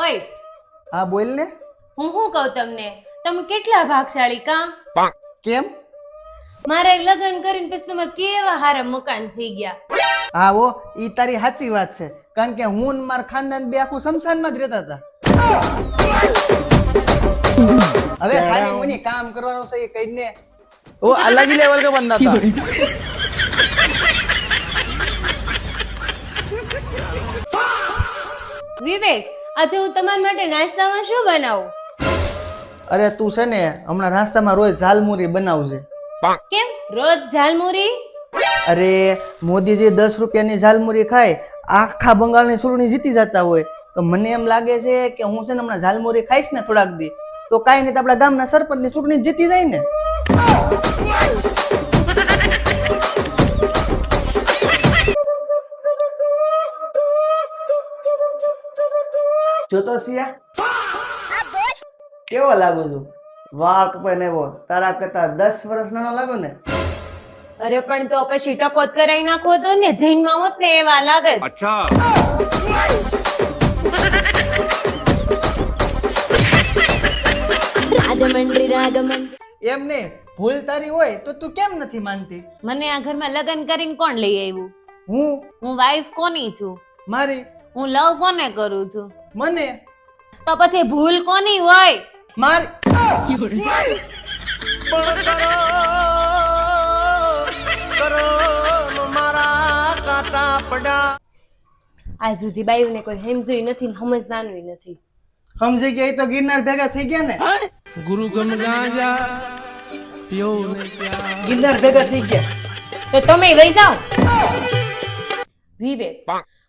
ઓય હા બોલ ને. હું શું કહું તમને, તમે કેટલા ભાગશાળી કા? કેમ? મારે લગ્ન કરીને પછી તમારે કેવા હારા મકાન થઈ ગયા. હા ઓ ઈ તારી સાચી વાત છે, કારણ કે હું ને માર ખાનદાન બે આખું શમશાનમાં જ રહેતા હતા. હવે સારી મને કામ કરવાનું છે એ કહીને. वो अलग ही लेवल का बंदा था। વિવેક, આજે હું તમારા માટે નાસ્તામાં શું બનાવું? અરે તું છે ને હમણાં નાસ્તામાં રોજ ઝાલમુરી બનાવજે. કેમ રોજ ઝાલમુરી? અરે મોદીજી 10 રૂપિયાની ઝાલમુરી ખાય આખા બંગાળની ચૂંટણી જીતી જતા હોય, તો મને એમ લાગે છે કે હું છે ને હમણાં ઝાલમુરી ખાઈશ ને થોડાક દી તો કાંઈ નહીં તો આપણા ગામના સરપંચની ચૂંટણી જીતી જાય ને. જો તો સિયા કેવો લાગુ છું? વાળ કપાઈને આવ્યો, તારા કરતા 10 વર્ષ નાનો લાગો ને. અરે પણ તો પછી ટકોત કરાઈ નાખો તો ને, જૈનમાં હોત ને એવા લાગે. अच्छा રાજમંડ્રી રાગમન. એમ ને ભૂલ તારી હોય તો તું કેમ નથી માનતી? મને આ ઘરમાં લગ્ન કરીને કોણ લઈ આવ્યું? હું વાઈફ કોની છું? મારી હું લવ કોને કરું છું? મને તો પછી ભૂલ કોની હોય? મારી આજ સુધી બાયુને કોઈ હેમજુય નથી ને સમજવાનું નથી. સમજી ગયા ઈ તો ગિરનાર ભેગા થઈ ગયા ને. गुरु गम गांजा पियो ने प्यार। ગિરનાર ભેગા થઈ ગયા. તો તમે વઈ જાઓ. વિવેક,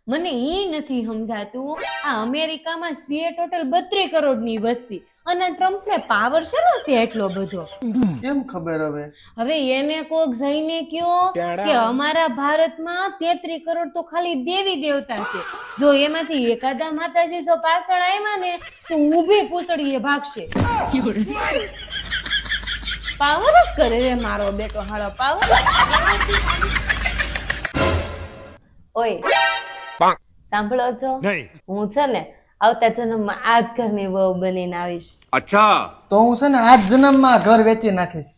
મને ઈ નથી સમજાતું, આ અમેરિકામાં છે ટોટલ 32 કરોડની વસ્તી અને ટ્રમ્પને પાવર શેનો છે એટલો બધો? કેમ ખબર હવે? હવે એને કોક જઈને કયો કે અમારા ભારતમાં 33 કરોડ તો ખાલી દેવી દેવતા છે, જો એમાંથી એકાદા માતાજી જો પાછળ આવ્યા ને તો ઊભી પૂછડીએ ભાગશે. પાવર જ કરે રે મારો બેટો હાળો પાવર. ઓય સાંભળો છો? नहीं હું છે ને આવતા જન્મમાં આ જ ઘરની વહુ બનીને આવીશ. अच्छा તો હું છે ને આજ જન્મમાં ઘર વેચી નાખીશ.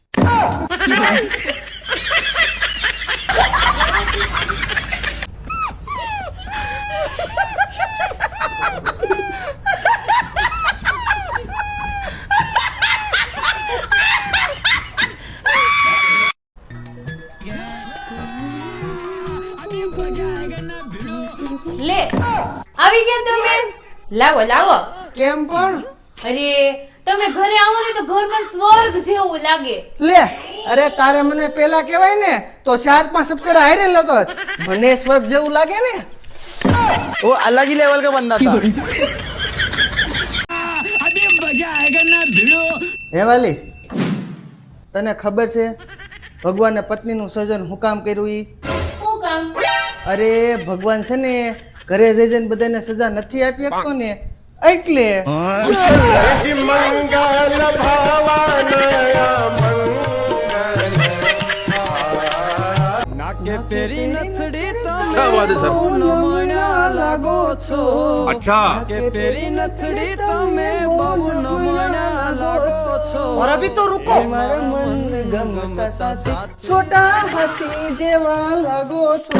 લે આવી ગયા તમે, લાવો લાવો. કેમ પણ? અરે તમે ઘરે આવો ને તો ઘરમાં સ્વર્ગ જેવું લાગે. લે અરે તારે મને પેલા કહેવાય ને તો 4-5 સબસેડા હારે લેતો હોત. મને સ્વર્ગ જેવું લાગે ને. वो अलग ही लेवल का बंदा था। હે વાલી, તને ખબર છે ભગવાને પત્નીનું સર્જન હું કામ કર્યું? ઈ શું કામ? અરે ભગવાન છે ને ઘરે જઈ જઈને બધાને સજા નથી આપી શકતો ને એટલે. क्या बात है सर लागो छो अच्छा के पेरी नथड़ी तमे बहु नमणा लागो छो। और अभी तो रुको. મારા મન ગમતા સાસી છોટા હાથી જેવા લાગો છો.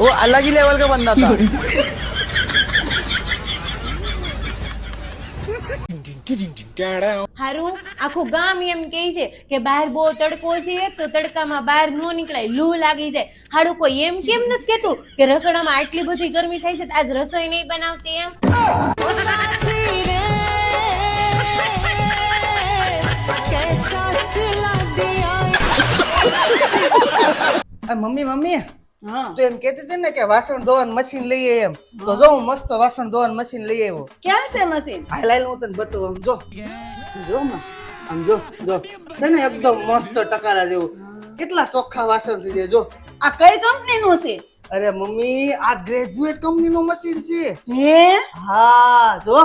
वो अलग ही लेवल का बंदा था। હારું આખું ગામ એમ કહે છે કે બહાર બહુ તડકો છે તો તડકામાં બહાર નો નીકળાય, લૂ લાગી જાય. હારું કોઈ એમ કેમ નથી કેતું કે રસોડામાં આટલી બધી ગરમી થાય છે તો આજ રસોઈ નહીં બનાવતી એમ? મમ્મી મમ્મી તો એમ કહેતી હતી ને કે વાસણ ધોવાનું મશીન લઈએ એમ, તો જો હું મસ્ત વાસણ ધોવાનું મશીન લઈ આવ્યો. ક્યાં છે મશીન? હાલ હાલ હું તને બતાવું. આમ જો જો માં આમ જો જો છે ને એકદમ મસ્ત ટકારા જેવું, કેટલા ચોખ્ખા વાસણ થઈ જાય. જો આ કઈ કંપની નું છે? અરે મમ્મી આ ગ્રેજ્યુએટ કંપની નું મશીન છે. હે હા જો